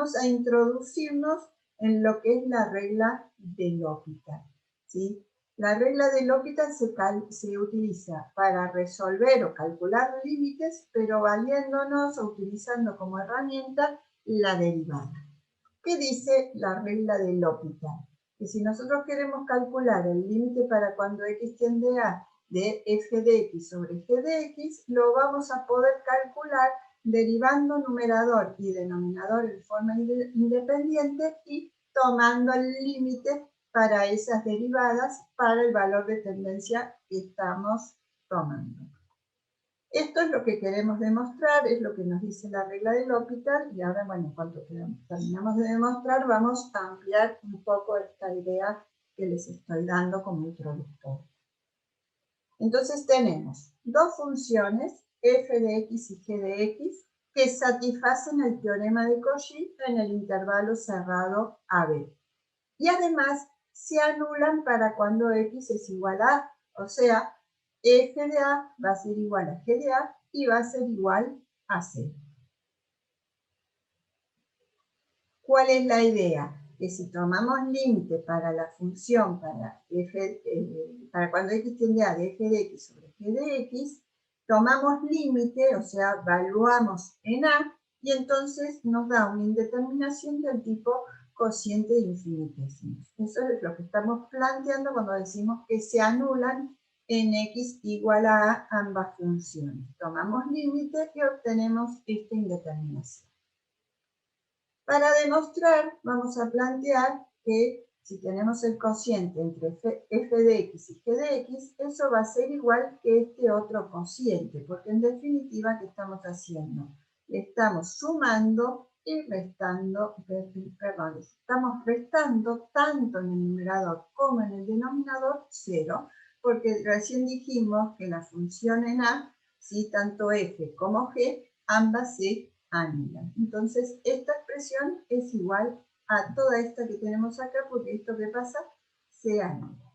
vamos a introducirnos en lo que es la regla de L'Hopital, ¿sí? La regla de L'Hopital se utiliza para resolver o calcular límites, pero valiéndonos o utilizando como herramienta la derivada. ¿Qué dice la regla de L'Hopital? Que si nosotros queremos calcular el límite para cuando x tiende a de f de x sobre g de x, lo vamos a poder calcular derivando numerador y denominador en forma independiente y tomando el límite para esas derivadas para el valor de tendencia que estamos tomando. Esto es lo que queremos demostrar, es lo que nos dice la regla de L'Hopital, y ahora, bueno, cuando terminamos de demostrar, vamos a ampliar un poco esta idea que les estoy dando como introductoria. Entonces tenemos dos funciones, f de x y g de x, que satisfacen el teorema de Cauchy en el intervalo cerrado AB. Y además se anulan para cuando x es igual a A, o sea, f de A va a ser igual a g de A y va a ser igual a C. ¿Cuál es la idea? Que si tomamos límite para la función para cuando x tiende a de f de x sobre g de x, tomamos límite, o sea, evaluamos en A, y entonces nos da una indeterminación del tipo cociente de infinitesimos. Eso es lo que estamos planteando cuando decimos que se anulan en x igual a A ambas funciones. Tomamos límite y obtenemos esta indeterminación. Para demostrar, vamos a plantear que si tenemos el cociente entre f de x y g de x, eso va a ser igual que este otro cociente, porque en definitiva, ¿qué estamos haciendo? Le estamos sumando y restando, perdón, estamos restando tanto en el numerador como en el denominador 0, porque recién dijimos que la función en A, ¿sí? Tanto f como g, ambas se anulan. Entonces, esta expresión es igual a toda esta que tenemos acá, porque esto que pasa se anula.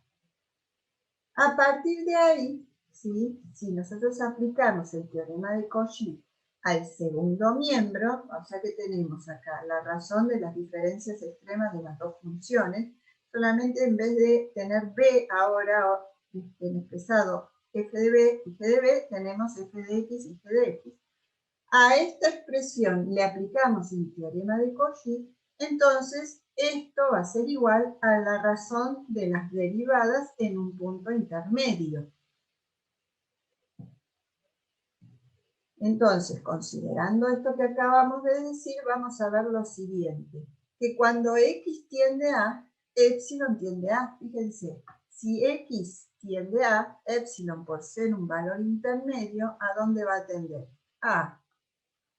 A partir de ahí, ¿sí? Si nosotros aplicamos el teorema de Cauchy al segundo miembro, o sea que tenemos acá la razón de las diferencias extremas de las dos funciones, solamente en vez de tener b ahora en expresado f de b y g de b, tenemos f de x y g de x. A esta expresión le aplicamos el teorema de Cauchy, entonces esto va a ser igual a la razón de las derivadas en un punto intermedio. Entonces, considerando esto que acabamos de decir, vamos a ver lo siguiente, que cuando x tiende a, epsilon tiende a, fíjense, si x tiende a, epsilon por ser un valor intermedio, ¿a dónde va a tender? A.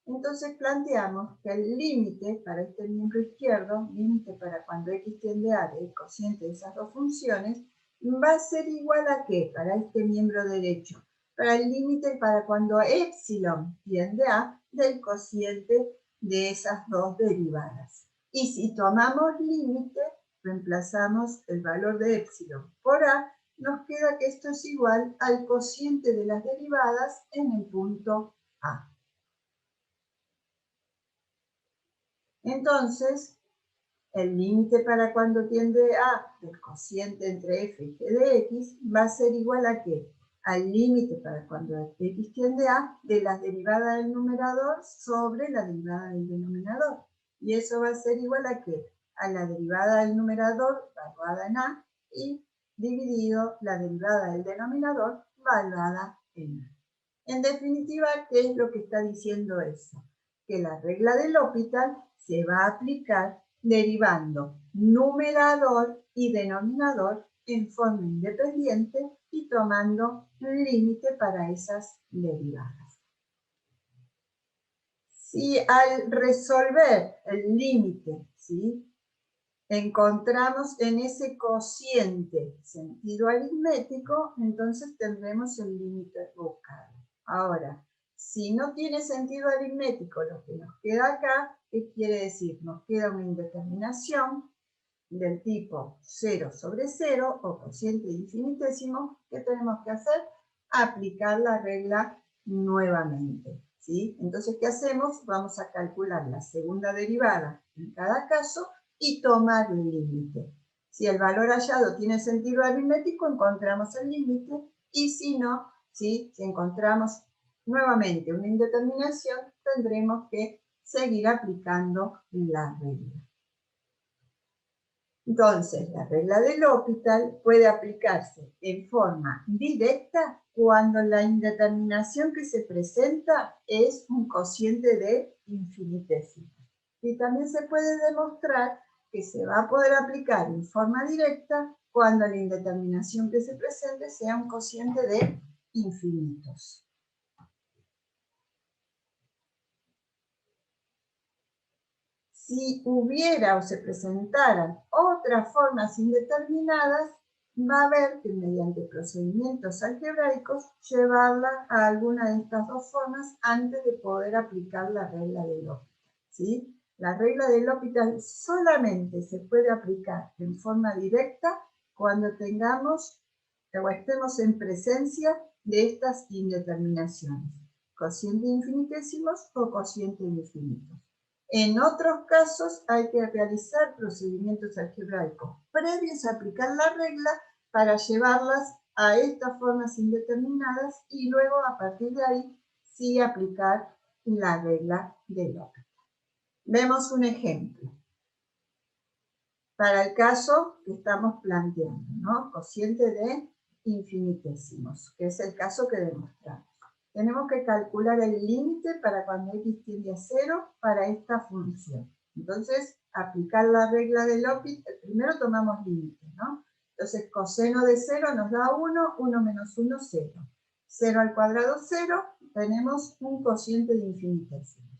Entonces planteamos que el límite para este miembro izquierdo, límite para cuando x tiende a del cociente de esas dos funciones, va a ser igual a ¿qué? Para este miembro derecho, para el límite para cuando epsilon tiende a del cociente de esas dos derivadas. Y si tomamos límite, reemplazamos el valor de epsilon por a, nos queda que esto es igual al cociente de las derivadas en el punto A. Entonces, el límite para cuando tiende a del cociente entre f y g de x va a ser igual a ¿qué? Al límite para cuando x tiende a de la derivada del numerador sobre la derivada del denominador. Y eso va a ser igual a ¿qué? A la derivada del numerador valuada en a y dividido la derivada del denominador valuada en a. En definitiva, ¿qué es lo que está diciendo eso? Que la regla de L'Hopital se va a aplicar derivando numerador y denominador en forma independiente y tomando un límite para esas derivadas. Si al resolver el límite, ¿sí?, encontramos en ese cociente sentido aritmético, entonces tendremos el límite buscado. Ahora, si no tiene sentido aritmético lo que nos queda acá, ¿qué quiere decir? Nos queda una indeterminación del tipo 0 sobre 0 o cociente de infinitésimo. ¿Qué tenemos que hacer? Aplicar la regla nuevamente. ¿sí? Entonces, ¿qué hacemos? Vamos a calcular la segunda derivada en cada caso y tomar el límite. Si el valor hallado tiene sentido aritmético, encontramos el límite, y si no, ¿sí? Si encontramos nuevamente una indeterminación, tendremos que seguir aplicando la regla. Entonces, la regla de L'Hopital puede aplicarse en forma directa cuando la indeterminación que se presenta es un cociente de infinitesimal. Y también se puede demostrar que se va a poder aplicar en forma directa cuando la indeterminación que se presente sea un cociente de infinitos. Si hubiera o se presentaran otras formas indeterminadas, va a haber que mediante procedimientos algebraicos llevarla a alguna de estas dos formas antes de poder aplicar la regla de L'Hopital, ¿sí? La regla de L'Hopital solamente se puede aplicar en forma directa cuando tengamos o estemos en presencia de estas indeterminaciones, cociente de infinitesimos o cociente de infinitos. En otros casos hay que realizar procedimientos algebraicos previos a aplicar la regla para llevarlas a estas formas indeterminadas y luego a partir de ahí sí aplicar la regla de L'Hopital. Vemos un ejemplo para el caso que estamos planteando, ¿no? Cociente de infinitesimos, que es el caso que demostramos. Tenemos que calcular el límite para cuando x tiende a 0 para esta función. Entonces, aplicar la regla de L'Hopital, primero tomamos límite, ¿no? Entonces, coseno de 0 nos da 1, 1 menos 1, 0. 0 al cuadrado, 0, tenemos un cociente de infinitesimos.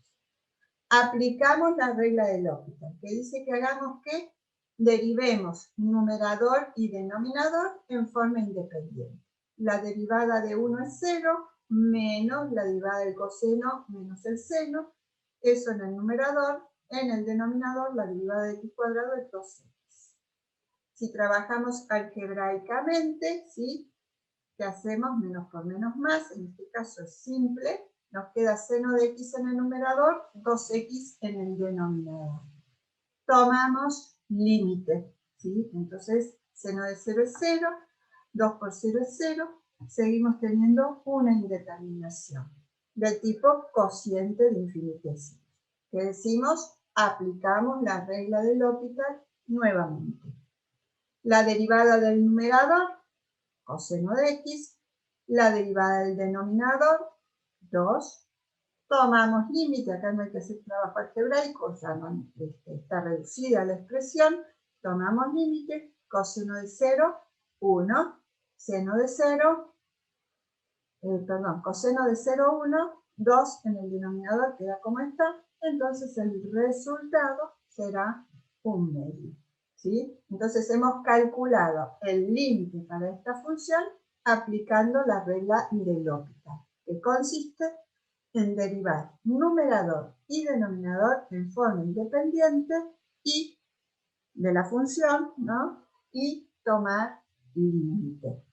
Aplicamos la regla de L'Hopital, que dice que hagamos que derivemos numerador y denominador en forma independiente. La derivada de 1 es 0, menos la derivada del coseno menos el seno, eso en el numerador, en el denominador la derivada de x cuadrado es 2x. Si trabajamos algebraicamente, ¿sí? ¿Qué hacemos? Menos por menos más, en este caso es simple, nos queda seno de x en el numerador, 2x en el denominador. Tomamos límite, ¿sí? Entonces, seno de 0 es 0, 2 por 0 es 0, seguimos teniendo una indeterminación del tipo cociente de infinitesimos. ¿Qué decimos? Aplicamos la regla de L'Hopital nuevamente. La derivada del numerador, coseno de x, la derivada del denominador, 2. Tomamos límite, acá no hay que hacer trabajo algebraico, ya no, está reducida la expresión, tomamos límite, coseno de 0, 1, seno de 0, coseno de 0, 1, 2 en el denominador queda como está, entonces el resultado será un medio, ¿sí? Entonces hemos calculado el límite para esta función aplicando la regla de L'Hopital, que consiste en derivar numerador y denominador en forma independiente y de la función, ¿no? Y tomar límite.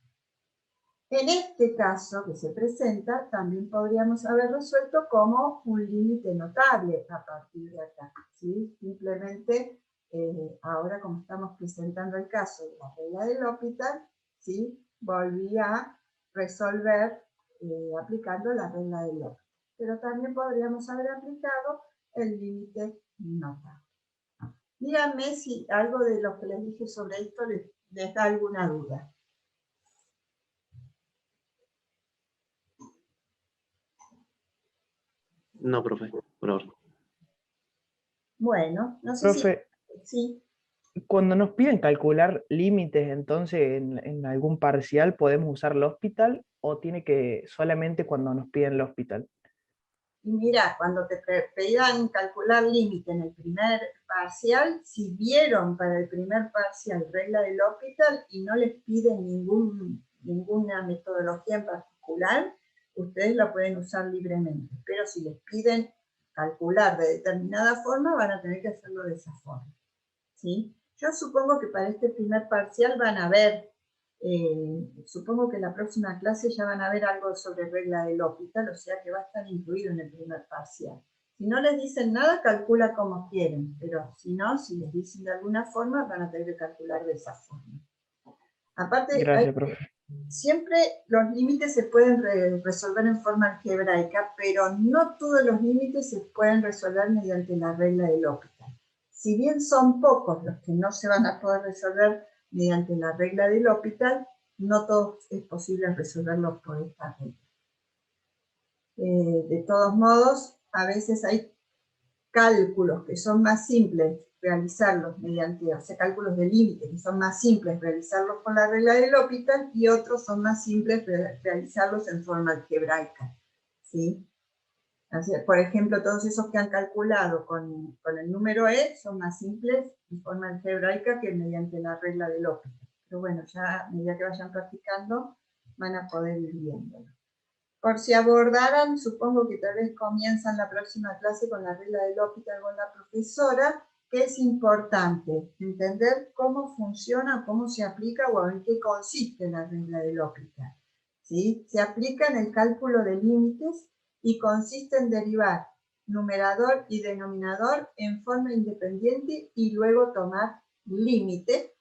En este caso que se presenta, también podríamos haber resuelto como un límite notable a partir de acá, ¿sí? Simplemente, ahora como estamos presentando el caso de la regla de L'Hopital, ¿sí? Volví a resolver aplicando la regla de L'Hopital. Pero también podríamos haber aplicado el límite notable. Díganme si algo de lo que les dije sobre esto les da alguna duda. No, profe, por ahora. Bueno, no sé Profe, si... Sí. cuando nos piden calcular límites, entonces en algún parcial podemos usar L'Hopital o tiene que solamente cuando nos piden L'Hopital. Y mira, cuando te pedían calcular límite en el primer parcial, si vieron para el primer parcial regla de L'Hopital y no les piden ninguna metodología en particular, ustedes la pueden usar libremente. Pero si les piden calcular de determinada forma, van a tener que hacerlo de esa forma, ¿sí? Yo supongo que para este primer parcial van a ver Supongo que en la próxima clase ya van a ver algo sobre regla de L'Hopital, o sea que va a estar incluido en el primer parcial. Si no les dicen nada, calcula como quieren, pero si no, si les dicen de alguna forma, van a tener que calcular de esa forma. Aparte, Gracias, profe. siempre los límites se pueden resolver en forma algebraica, pero no todos los límites se pueden resolver mediante la regla de L'Hopital. Si bien son pocos los que no se van a poder resolver mediante la regla de L'Hopital, no todos es posible resolverlos por esta regla. De todos modos, a veces hay cálculos que son más simples realizarlos mediante, o sea, cálculos de límites que son más simples realizarlos con la regla de L'Hopital y otros son más simples realizarlos en forma algebraica, ¿sí? Así, por ejemplo, todos esos que han calculado con el número E son más simples en forma algebraica que mediante la regla de L'Hopital. Pero bueno, ya a medida que vayan practicando van a poder ir viéndolo. Por si abordaran, supongo que tal vez comienzan la próxima clase con la regla de L'Hopital con la profesora, que es importante entender cómo funciona, cómo se aplica o en qué consiste la regla de L'Hopital, ¿sí? Se aplica en el cálculo de límites y consiste en derivar numerador y denominador en forma independiente y luego tomar límite.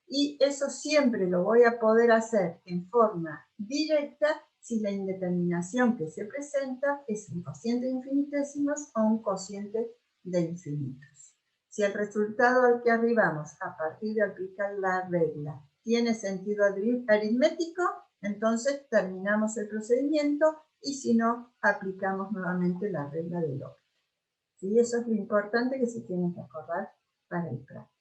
Y eso siempre lo voy a poder hacer en forma directa si la indeterminación que se presenta es un cociente de infinitesimos o un cociente de infinitos. Si el resultado al que arribamos a partir de aplicar la regla tiene sentido aritmético, entonces terminamos el procedimiento y si no, aplicamos nuevamente la regla de L'Hopital. ¿Sí? Eso es lo importante que se tienen que acordar para el práctico.